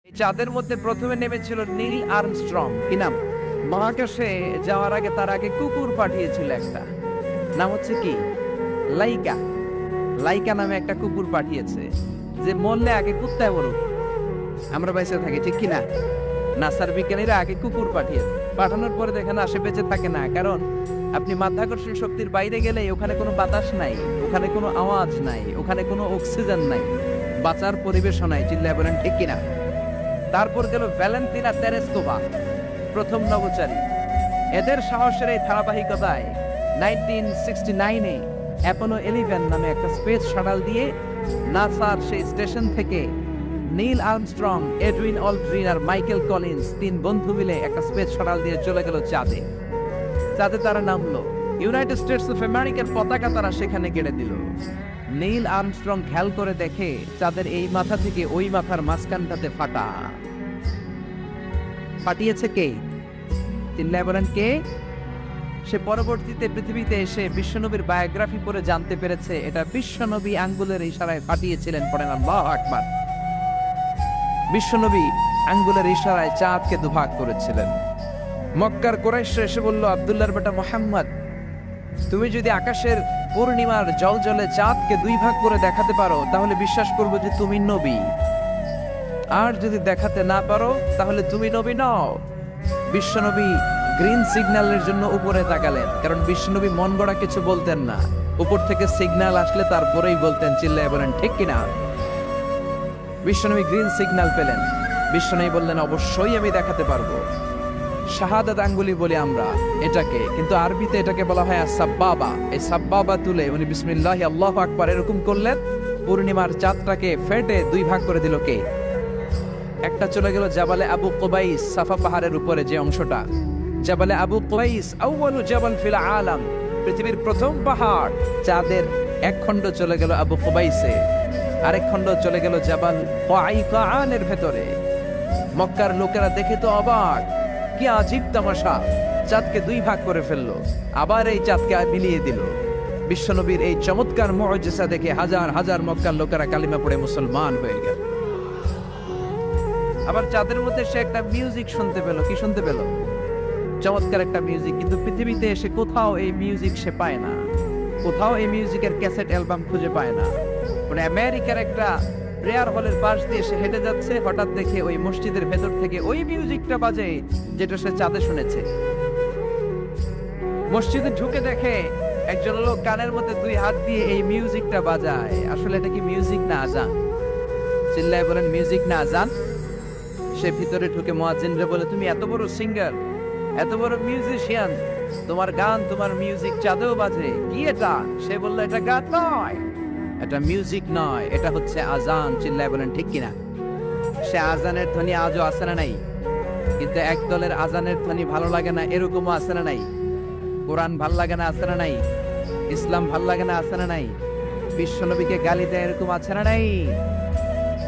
এই চাঁদের মধ্যে প্রথমে নেমেছিল নীল আর্মস্ট্রং। কি নাম? মহাকাশে যাওয়ার আগে তার আগে কুকুর পাঠিয়েছিল একটা, নাম হচ্ছে কি লাইকা। লাইকা নামে একটা কুকুর পাঠিয়েছে, যে মরলে আগে কুত্তায় মরুক, আমরা বেঁচে থাকি, ঠিক কিনা? নাসার বিজ্ঞানীরা আগে কুকুর পাঠানোর পরে দেখেন আসে বেঁচে থাকে না, কারণ আপনি মাধ্যাকর্ষণ শক্তির বাইরে গেলে ওখানে কোনো বাতাস নাই, ওখানে কোনো আওয়াজ নাই, ওখানে কোনো অক্সিজেন নাই, বাঁচার পরিবেশও নাই। চিল্লায় বলেন ঠিক কিনা? তারপর গেল ভ্যালেন্টিনা তেরেস্কোভা, প্রথম নভোচারী। এদের সাহসের এই ধারাবাহিকতায় 1969-এ অ্যাপোলো 11 নামে একটা স্পেস শাটল দিয়ে নাসার সেই স্টেশন থেকে নীল আর্মস্ট্রং, এডউইন অলড্রিন আর মাইকেল কলিন্স তিন বন্ধু মিলে একটা স্পেস শাটল দিয়ে চলে গেল চাঁদে। চাঁদে তারা নামলো, ইউনাইটেড স্টেটস অফ আমেরিকার পতাকা তারা সেখানে গেড়ে দিল। নীল আর্মস্ট্রং খেয়াল করে দেখে চাঁদের এই মাথা থেকে ওই মাথার মাঝখানটাতে ফাটা। ফাটিয়েছে কে? চিল্লায় বলেন কে? সে পরবর্তীতে পৃথিবীতে এসে বিশ্বনবীর বায়োগ্রাফি পড়ে জানতে পেরেছে এটা বিশ্বনবী আঙ্গুলের ইশারায় ফাটিয়েছিলেন। পড়েন আল্লাহু আকবার। বিশ্বনবী আঙ্গুলের ইশারায় চাঁদকে দুভাগ করেছিলেন। মক্কার কুরাইশরা এসে বলল, আব্দুল্লাহর বেটা মুহাম্মদ, তুমি যদি আকাশের পূর্ণিমার জলজলে চাঁদকে দুই ভাগ করে দেখাতে পারো তাহলে বিশ্বাস করব যে তুমি নবী, আর যদি দেখাতে না পারো তাহলে তুমি নবী নও। বিশ্বনবী গ্রিন সিগন্যালের জন্য উপরে তাকালেন, কারণ বিশ্বনবী মন গড়া কিছু বলতেন না, উপর থেকে সিগন্যাল আসলে তারপরেই বলতেন। চিল্লায় বলেন ঠিক কিনা? বিশ্বনবী গ্রিন সিগন্যাল পেলেন, বিশ্বনবী বললেন অবশ্যই আমি দেখাতে পারবো। শাহাদাত আঙ্গুলি বলি আমরা এটাকে, কিন্তু আরবিতে এটাকে বলা হয় সাব্বাবা। এই সাব্বাবা তুলে উনি বিসমিল্লাহি আল্লাহু আকবার এরকম করলেন, পূর্ণিমার চাঁদটাকে ফেটে দুই ভাগ করে দিল কে? একটা চলে গেল জাবালে আবু কুবাইস, সাফা পাহাড়ের উপরে যে অংশটা, জাবালে আবু কুবাইস আউয়ালু জাবাল ফিল আলাম, পৃথিবীর প্রথম পাহাড়। চাঁদের এক খণ্ড চলে গেল আবু কুবাইসে, আরেক খণ্ড চলে গেল জাবাল কাআনের ভেতরে। মক্কার লোকেরা দেখে তো অবাক, কি আজীব তামাশা, চাঁদকে দুই ভাগ করে ফেললো, আবার এই চাঁদকে মিলিয়ে দিল। বিশ্বনবীর এই চমৎকার মুজিজা দেখে হাজার হাজার মক্কার লোকেরা কালিমা পড়ে মুসলমান হয়ে গেল। আবার চাঁদের মধ্যে সে একটা মিউজিক শুনতে পেল। কি শুনতে পেল? চমৎকার একটা মিউজিক, কিন্তু পৃথিবীতে এসে কোথাও এই মিউজিক সে পায় না, কোথাও এই মিউজিকের ক্যাসেট অ্যালবাম খুঁজে পায় না। মানে আমেরিকার একটা প্রেয়ার হলের পাশ দিয়ে সে হেঁটে যাচ্ছে, হঠাৎ দেখে ওই মসজিদের ভেতর থেকে ওই মিউজিকটা বাজে যেটা সে চাঁদে শুনেছে। মসজিদে ঢুকে দেখে একজন লোক কানের মধ্যে দুই হাত দিয়ে এই মিউজিকটা বাজায়। আসলে এটা কি মিউজিক না আজান? চিল্লায় বলেন মিউজিক না আজান? সে ভিতরে ঢুকে মুয়াজ্জিনরে বলে, তুমি এত বড় সিঙ্গার, এত বড় মিউজিশিয়ান, তোমার গান, তোমার মিউজিক চাঁদেও বাজে, কি এটা? সে বলল, এটা গান নয়, এটা মিউজিক নয়, এটা হচ্ছে আজান। চিল্লায় বলেন ঠিক কিনা? সে আজানের ধ্বনি আজও আছে না নাই? কিন্তু এক দলের আজানের ধ্বনি ভালো লাগে না, এরকমও আছে না নাই? কোরআন ভাল লাগে না, আছে না নাই? ইসলাম ভাল লাগে না, আছে না নাই? বিশ্বনবীকে গালি দেয়, এরকম আছে না নাই?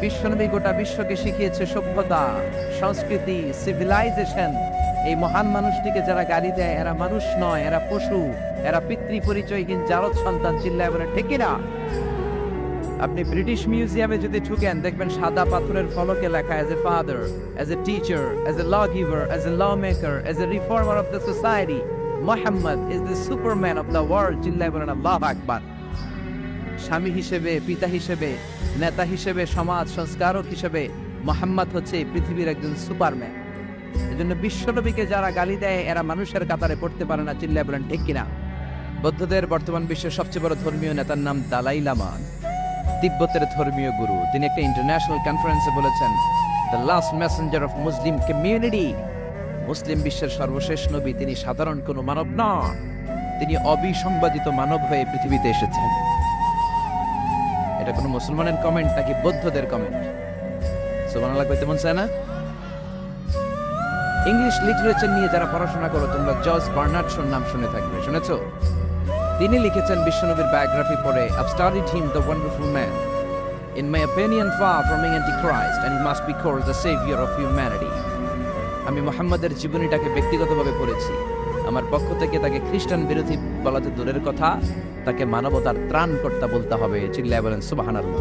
বিশ্বনবী গোটা বিশ্বকে শিখিয়েছে সভ্যতা, সংস্কৃতি, সিভিলাইজেশন। এই মহান মানুষটিকে যারা গালি দেয় এরা মানুষ নয়, এরা পশু, এরা পিতৃ পরিচয়হীন জারদ সন্তান। চিল্লায় বলে ঠিক কিনা? আপনি ব্রিটিশ মিউজিয়ামে যদি ঢুকেন দেখবেন সাদা পাথরের ফলকে লেখা, as a father, as a teacher, as a lawgiver, as a lawmaker, as a reformer of the society, Muhammad is the superman of the world. চিল্লায় বলেন আল্লাহু আকবার। স্বামী হিসেবে, পিতা হিসেবে, নেতা হিসেবে, সমাজ সংস্কারক হিসেবে মুহাম্মদ হচ্ছে পৃথিবীর একজন সুপারম্যান। এজন্য বিশ্বনবীকে যারা গালি দেয় এরা মানুষের কাতারে পড়তে পারে না। চিল্লায় বলেন ঠিক কিনা? বৌদ্ধদের বর্তমান বিশ্বের সবচেয়ে বড় ধর্মীয় নেতার নাম দালাই লামা, তিব্বতের ধর্মীয় গুরু। তিনি একটা ইন্টারন্যাশনাল কনফারেন্সে বলেছেন, the last messenger of Muslim community, Muslim বিশ্বের সর্বশেষ নবী তিনি সাধারণ কোনো মানব নন, তিনি অবিসংবাদিত মানব হয়ে পৃথিবীতে এসেছেন। এটা কোনো মুসলমানের কমেন্ট নাকি বৌদ্ধদের কমেন্ট? সুবহানাল্লাহ কইতে মন চায় না? ইংলিশ লিটারেচার নিয়ে যারা পড়াশোনা করো তোমরা জর্জ বার্নার্ড শোর নাম শুনে থাকবে, শুনেছো? তিনি লিখেছেন বিশ্বনবীর বায়োগ্রাফি পড়ে, I've studied him, the wonderful man. In my opinion, far from being antichrist, and he must be called the savior of humanity. আমি মুহাম্মদের জীবনীটাকে ব্যক্তিগতভাবে পড়েছি, আমার পক্ষ থেকে তাকে খ্রিস্টান বিরোধী বলা তো দূরের কথা, তাকে মানবতার ত্রাণকর্তা বলতে হবে। চিল্লায় বলেন সুবহানাল্লাহ।